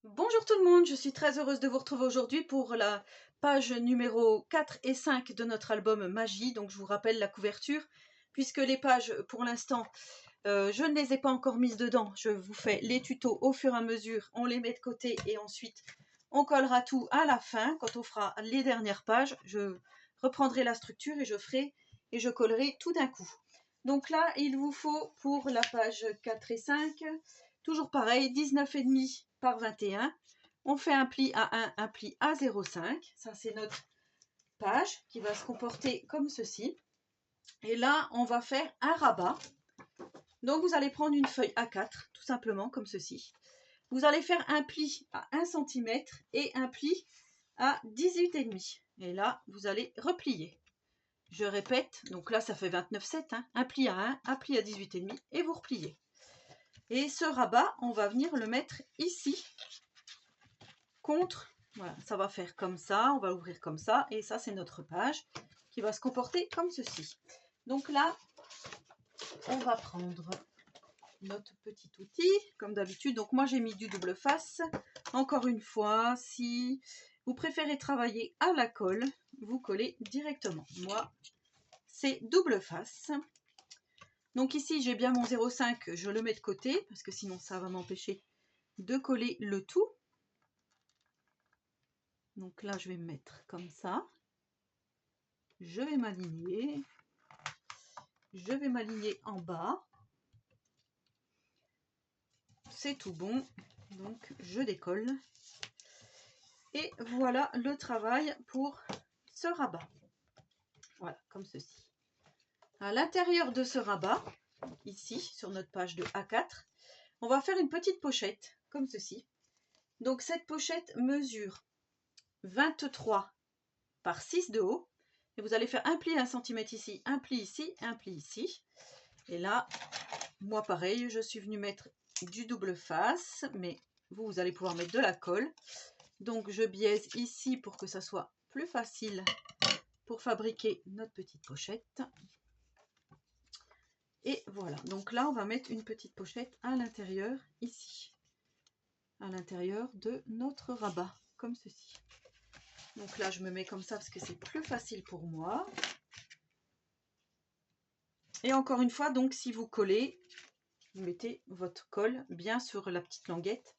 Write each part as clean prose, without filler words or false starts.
Bonjour tout le monde, je suis très heureuse de vous retrouver aujourd'hui pour la page numéro 4 et 5 de notre album Magie. Donc je vous rappelle la couverture, puisque les pages pour l'instant, je ne les ai pas encore mises dedans. Je vous fais les tutos au fur et à mesure, on les met de côté et ensuite on collera tout à la fin. Quand on fera les dernières pages, je reprendrai la structure et je collerai tout d'un coup. Donc là, il vous faut pour la page 4 et 5, toujours pareil, 19,5 par 21. On fait un pli à 1, un pli à 0,5. Ça, c'est notre page qui va se comporter comme ceci. Et là, on va faire un rabat. Donc, vous allez prendre une feuille A4, tout simplement, comme ceci. Vous allez faire un pli à 1 cm et un pli à 18,5. Et là, vous allez replier. Je répète, donc là, ça fait 29,7. Hein, un pli à 1, un pli à 18,5 et vous repliez. Et ce rabat, on va venir le mettre ici, contre, voilà, ça va faire comme ça, on va ouvrir comme ça, et ça c'est notre page qui va se comporter comme ceci. Donc là, on va prendre notre petit outil, comme d'habitude. Donc moi j'ai mis du double face. Encore une fois, si vous préférez travailler à la colle, vous collez directement. Moi, c'est double face. Donc ici, j'ai bien mon 0,5, je le mets de côté, parce que sinon ça va m'empêcher de coller le tout. Donc là, je vais me mettre comme ça. Je vais m'aligner. Je vais m'aligner en bas. C'est tout bon. Donc, je décolle. Et voilà le travail pour ce rabat. Voilà, comme ceci. À l'intérieur de ce rabat, ici, sur notre page de A4, on va faire une petite pochette, comme ceci. Donc, cette pochette mesure 23 par 6 de haut. Et vous allez faire un pli 1 cm ici, un pli ici, un pli ici. Et là, moi pareil, je suis venue mettre du double face, mais vous allez pouvoir mettre de la colle. Donc je biaise ici pour que ça soit plus facile pour fabriquer notre petite pochette. Et voilà, donc là on va mettre une petite pochette à l'intérieur ici, à l'intérieur de notre rabat, comme ceci. Donc là je me mets comme ça parce que c'est plus facile pour moi. Et encore une fois, donc si vous collez, vous mettez votre colle bien sur la petite languette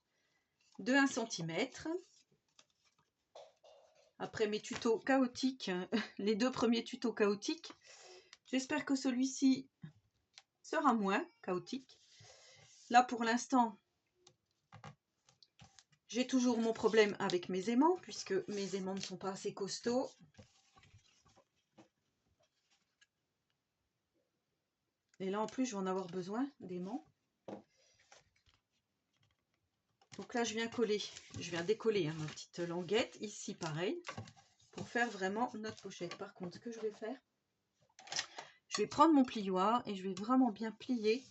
de 1 cm. Après mes tutos chaotiques, les 2 premiers tutos chaotiques, j'espère que celui-ci sera moins chaotique. Là pour l'instant, j'ai toujours mon problème avec mes aimants, puisque mes aimants ne sont pas assez costauds. Et là en plus, je vais en avoir besoin d'aimants. Donc là, je viens décoller ma petite languette, ici pareil, pour faire vraiment notre pochette. Par contre, ce que je vais faire, je vais prendre mon plioir et je vais vraiment bien plier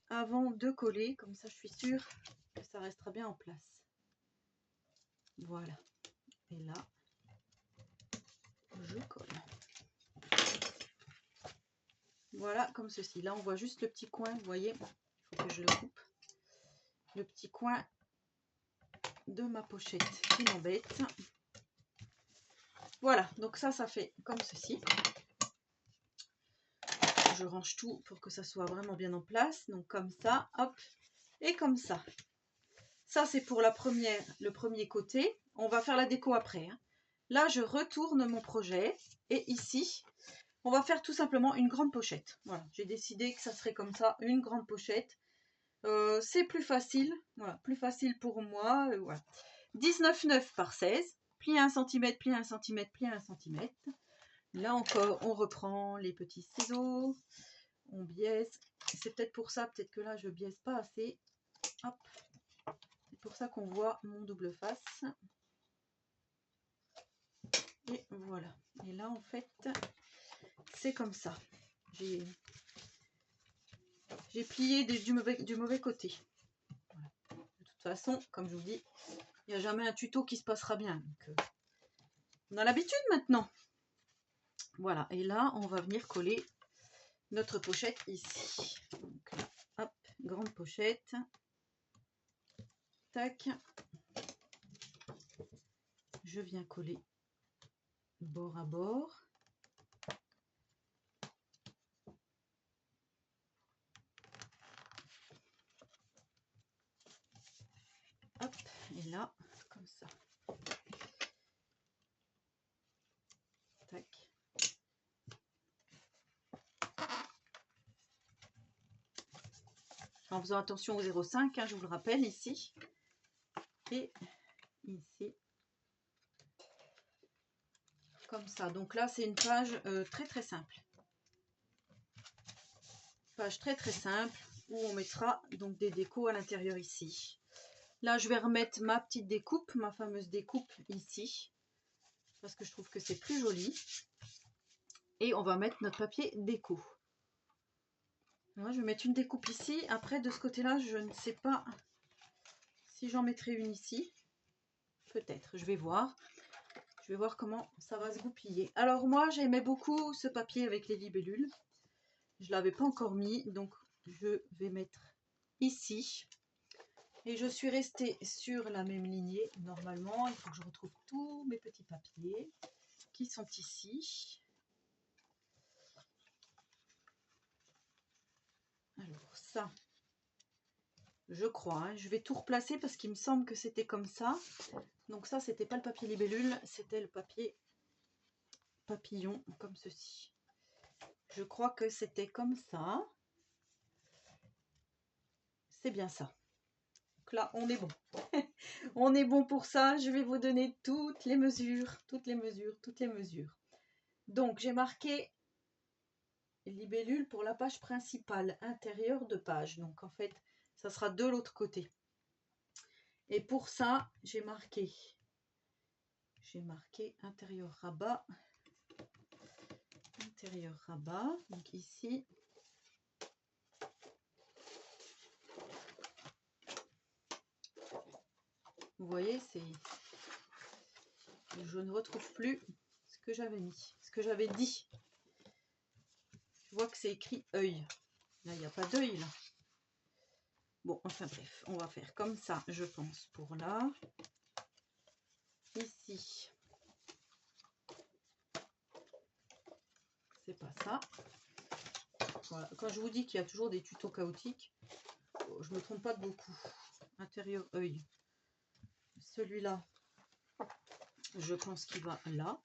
avant de coller, comme ça je suis sûre que ça restera bien en place. Voilà. Et là, je colle. Voilà, comme ceci. Là, on voit juste le petit coin, vous voyez, il faut que je le coupe. Le petit coin de ma pochette qui m'embête. Voilà, donc ça fait comme ceci. Je range tout pour que ça soit vraiment bien en place. Donc comme ça, hop, et comme ça. Ça, c'est pour le premier côté. On va faire la déco après. Hein. Là, je retourne mon projet. Et ici, on va faire tout simplement une grande pochette. Voilà, j'ai décidé que ça serait comme ça, une grande pochette. C'est plus facile. Voilà, plus facile pour moi. Voilà. 19,9 par 16. Pli 1 cm, pli 1 cm, pli 1 cm. Là encore, on reprend les petits ciseaux. On biaise. C'est peut-être pour ça, peut-être que là, je biaise pas assez. Hop. C'est pour ça qu'on voit mon double face. Et voilà. Et là, en fait, c'est comme ça. J'ai plié du mauvais côté. Voilà. De toute façon, comme je vous dis, il n'y a jamais un tuto qui se passera bien. Donc, on a l'habitude maintenant. Voilà. Et là, on va venir coller notre pochette ici. Donc, hop, grande pochette. Tac. Je viens coller bord à bord. Hop, et là, comme ça. Tac. En faisant attention au 0,5, hein, je vous le rappelle, ici. Et ici. Comme ça. Donc là, c'est une page très très simple. Page très très simple où on mettra donc des décos à l'intérieur ici. Là, je vais remettre ma petite découpe, ma fameuse découpe ici. Parce que je trouve que c'est plus joli. Et on va mettre notre papier déco. Alors, je vais mettre une découpe ici. Après, de ce côté-là, je ne sais pas si j'en mettrai une ici. Peut-être, je vais voir. Je vais voir comment ça va se goupiller. Alors moi, j'aimais beaucoup ce papier avec les libellules. Je ne l'avais pas encore mis, donc je vais mettre ici. Et je suis restée sur la même lignée. Normalement, il faut que je retrouve tous mes petits papiers qui sont ici. Alors ça, je crois, hein, je vais tout replacer parce qu'il me semble que c'était comme ça. Donc ça, c'était pas le papier libellule, c'était le papier papillon, comme ceci. Je crois que c'était comme ça. C'est bien ça. Donc là, on est bon. On est bon pour ça. Je vais vous donner toutes les mesures, toutes les mesures, toutes les mesures. Donc, j'ai marqué libellule pour la page principale, intérieure de page. Donc, en fait, ça sera de l'autre côté. Et pour ça, j'ai marqué intérieur rabat. Intérieur rabat. Donc, ici. Vous voyez, c'est... Je ne retrouve plus ce que j'avais mis, ce que j'avais dit. Je vois que c'est écrit œil. Là, il n'y a pas d'œil, là. Bon, enfin bref, on va faire comme ça, je pense, pour là. Ici. C'est pas ça. Voilà. Quand je vous dis qu'il y a toujours des tutos chaotiques, je me trompe pas de beaucoup. Intérieur œil. Celui-là, je pense qu'il va là.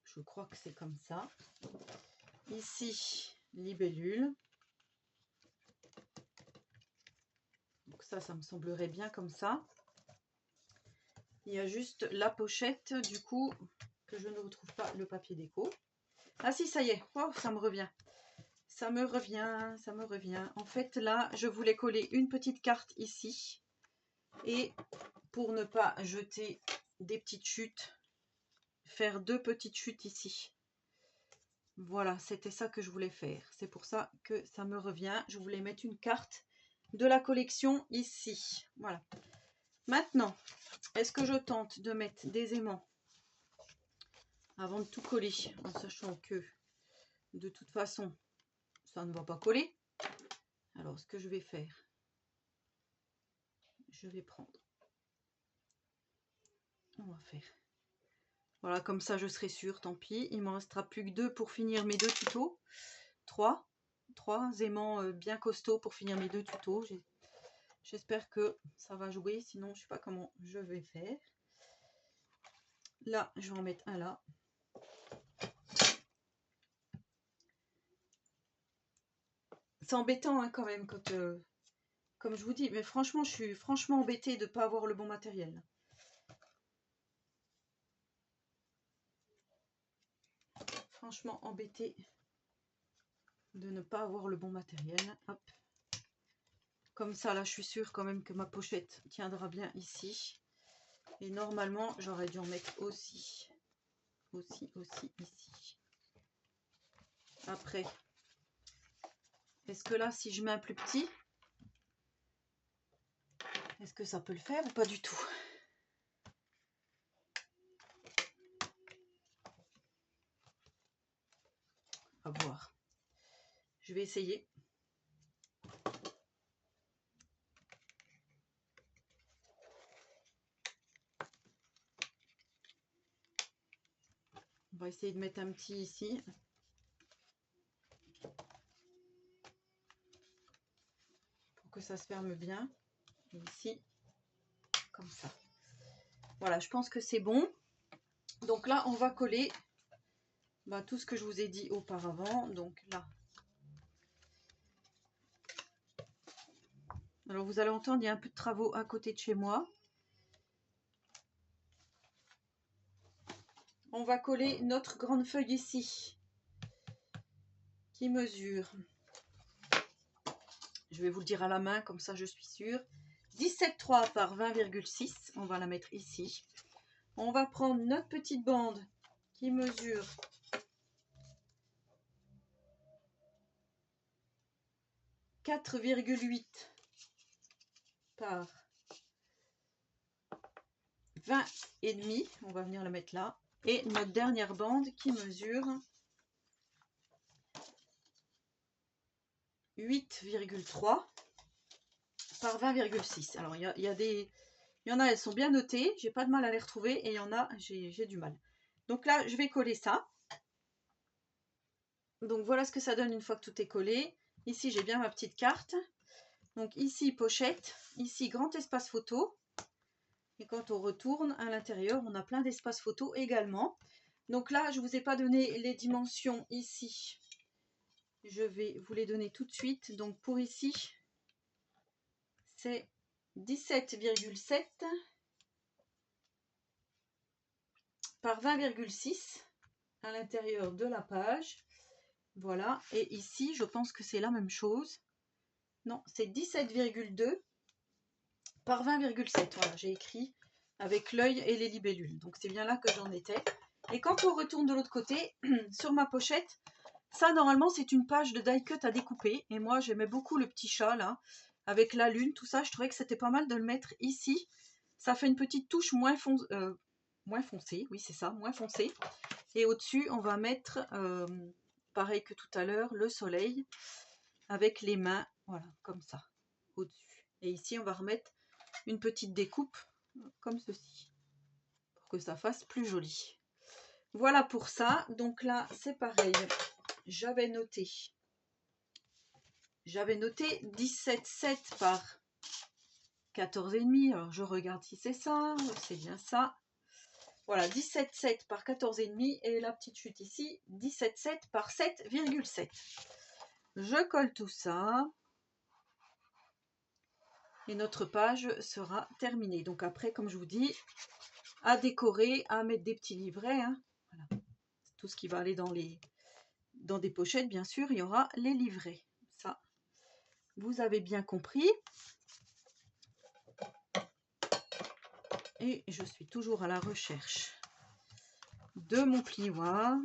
Je crois que c'est comme ça. Ici, libellule. Donc ça me semblerait bien comme ça. Il y a juste la pochette, du coup, que je ne retrouve pas le papier déco. Ah si, ça y est. Oh, ça me revient. Ça me revient, ça me revient. En fait, là, je voulais coller une petite carte ici. Et pour ne pas jeter des petites chutes, faire deux petites chutes ici. Voilà, c'était ça que je voulais faire. C'est pour ça que ça me revient. Je voulais mettre une carte de la collection ici. Voilà. Maintenant, est-ce que je tente de mettre des aimants avant de tout coller, en sachant que de toute façon, ça ne va pas coller? Alors, ce que je vais faire, je vais prendre... On va faire... Voilà, comme ça, je serai sûre, tant pis. Il ne m'en restera plus que 2 pour finir mes 2 tutos. 3 aimants bien costauds pour finir mes 2 tutos. J'espère que ça va jouer, sinon je ne sais pas comment je vais faire. Là, je vais en mettre un là. C'est embêtant hein, quand même, quand, comme je vous dis. Mais franchement, je suis franchement embêtée de ne pas avoir le bon matériel. Franchement embêtée de ne pas avoir le bon matériel. Hop. Comme ça, là, je suis sûre quand même que ma pochette tiendra bien ici. Et normalement, j'aurais dû en mettre aussi ici. Après, est-ce que là, si je mets un plus petit, est-ce que ça peut le faire ou pas du tout? À voir. Je vais essayer. On va essayer de mettre un petit ici. Pour que ça se ferme bien. Et ici, comme ça. Voilà, je pense que c'est bon. Donc là, on va coller tout ce que je vous ai dit auparavant. Donc là. Alors vous allez entendre, il y a un peu de travaux à côté de chez moi. On va coller notre grande feuille ici. Qui mesure, je vais vous le dire à la main, comme ça je suis sûre, 17,3 par 20,6. On va la mettre ici. On va prendre notre petite bande qui mesure 4,8 par 20,5. On va venir la mettre là. Et notre dernière bande qui mesure 8,3 par 20,6. Alors il y en a, elles sont bien notées, j'ai pas de mal à les retrouver, et il y en a, j'ai du mal. Donc là, je vais coller ça. Donc voilà ce que ça donne une fois que tout est collé. Ici, j'ai bien ma petite carte. Donc ici, pochette. Ici, grand espace photo. Et quand on retourne à l'intérieur, on a plein d'espace photo également. Donc là, je ne vous ai pas donné les dimensions ici. Je vais vous les donner tout de suite. Donc pour ici, c'est 17,7 par 20,6 à l'intérieur de la page. Voilà. Et ici, je pense que c'est la même chose. Non, c'est 17,2 par 20,7. Voilà, j'ai écrit avec l'œil et les libellules. Donc c'est bien là que j'en étais. Et quand on retourne de l'autre côté, sur ma pochette, ça normalement c'est une page de die cut à découper. Et moi j'aimais beaucoup le petit chat là, avec la lune, tout ça. Je trouvais que c'était pas mal de le mettre ici. Ça fait une petite touche moins foncée. Oui c'est ça, moins foncée. Et au-dessus on va mettre, pareil que tout à l'heure, le soleil avec les mains, voilà, comme ça, au-dessus. Et ici on va remettre une petite découpe comme ceci pour que ça fasse plus joli. Voilà pour ça. Donc là c'est pareil, j'avais noté 17,7 par 14,5. Alors je regarde si c'est ça, c'est bien ça. Voilà, 17,7 par 14,5 et la petite chute ici 17,7 par 7,7. Je colle tout ça. Et notre page sera terminée. Donc après, comme je vous dis, à décorer, à mettre des petits livrets. Hein. Voilà. Tout ce qui va aller dans des pochettes, bien sûr, il y aura les livrets. Ça, vous avez bien compris. Et je suis toujours à la recherche de mon plioir.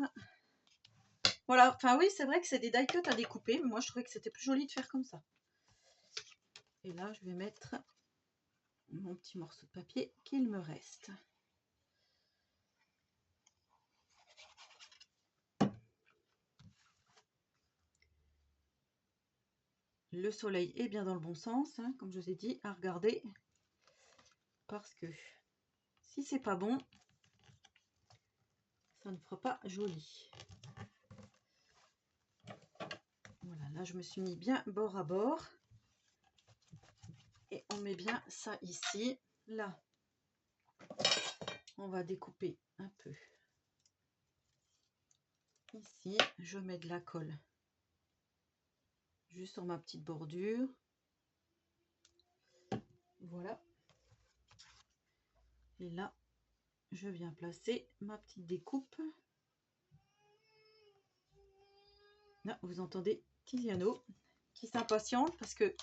Voilà, enfin oui, c'est vrai que c'est des die cut à découper. Mais moi, je trouvais que c'était plus joli de faire comme ça. Et là, je vais mettre mon petit morceau de papier qu'il me reste. Le soleil est bien dans le bon sens, hein, comme je vous ai dit, à regarder. Parce que si c'est pas bon, ça ne fera pas joli. Voilà, là je me suis mis bien bord à bord. Et on met bien ça ici. Là, on va découper un peu. Ici, je mets de la colle juste sur ma petite bordure. Voilà. Et là, je viens placer ma petite découpe. Là, vous entendez Tiziano qui s'impatiente parce que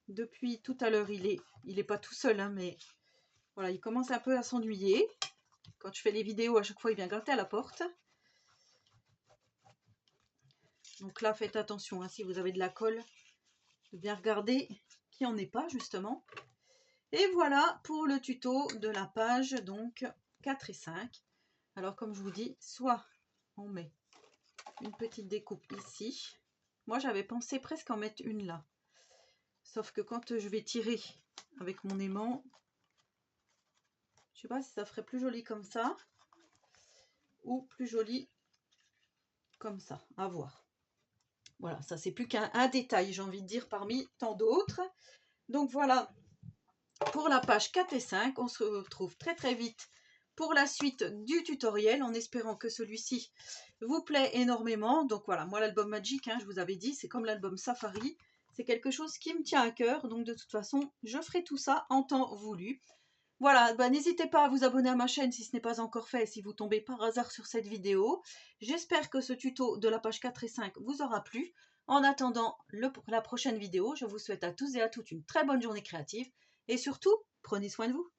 depuis tout à l'heure, il est pas tout seul, hein, mais voilà, il commence un peu à s'ennuyer. Quand je fais les vidéos, à chaque fois, il vient gratter à la porte. Donc là, faites attention, hein, si vous avez de la colle, de bien regarder qu'il n'y en ait pas, justement. Et voilà pour le tuto de la page, donc 4 et 5. Alors, comme je vous dis, soit on met une petite découpe ici, Moi, j'avais pensé presque en mettre une là. Sauf que quand je vais tirer avec mon aimant, je sais pas si ça ferait plus joli comme ça ou plus joli comme ça. À voir. Voilà, ça c'est plus qu'un détail, j'ai envie de dire, parmi tant d'autres. Donc voilà, pour la page 4 et 5, on se retrouve très très vite pour la suite du tutoriel, en espérant que celui-ci vous plaît énormément. Donc voilà, moi l'album Magic, je vous avais dit, c'est comme l'album Safari, c'est quelque chose qui me tient à cœur, donc de toute façon, je ferai tout ça en temps voulu. Voilà, n'hésitez pas à vous abonner à ma chaîne si ce n'est pas encore fait, si vous tombez par hasard sur cette vidéo. J'espère que ce tuto de la page 4 et 5 vous aura plu. En attendant la prochaine vidéo, je vous souhaite à tous et à toutes une très bonne journée créative et surtout, prenez soin de vous.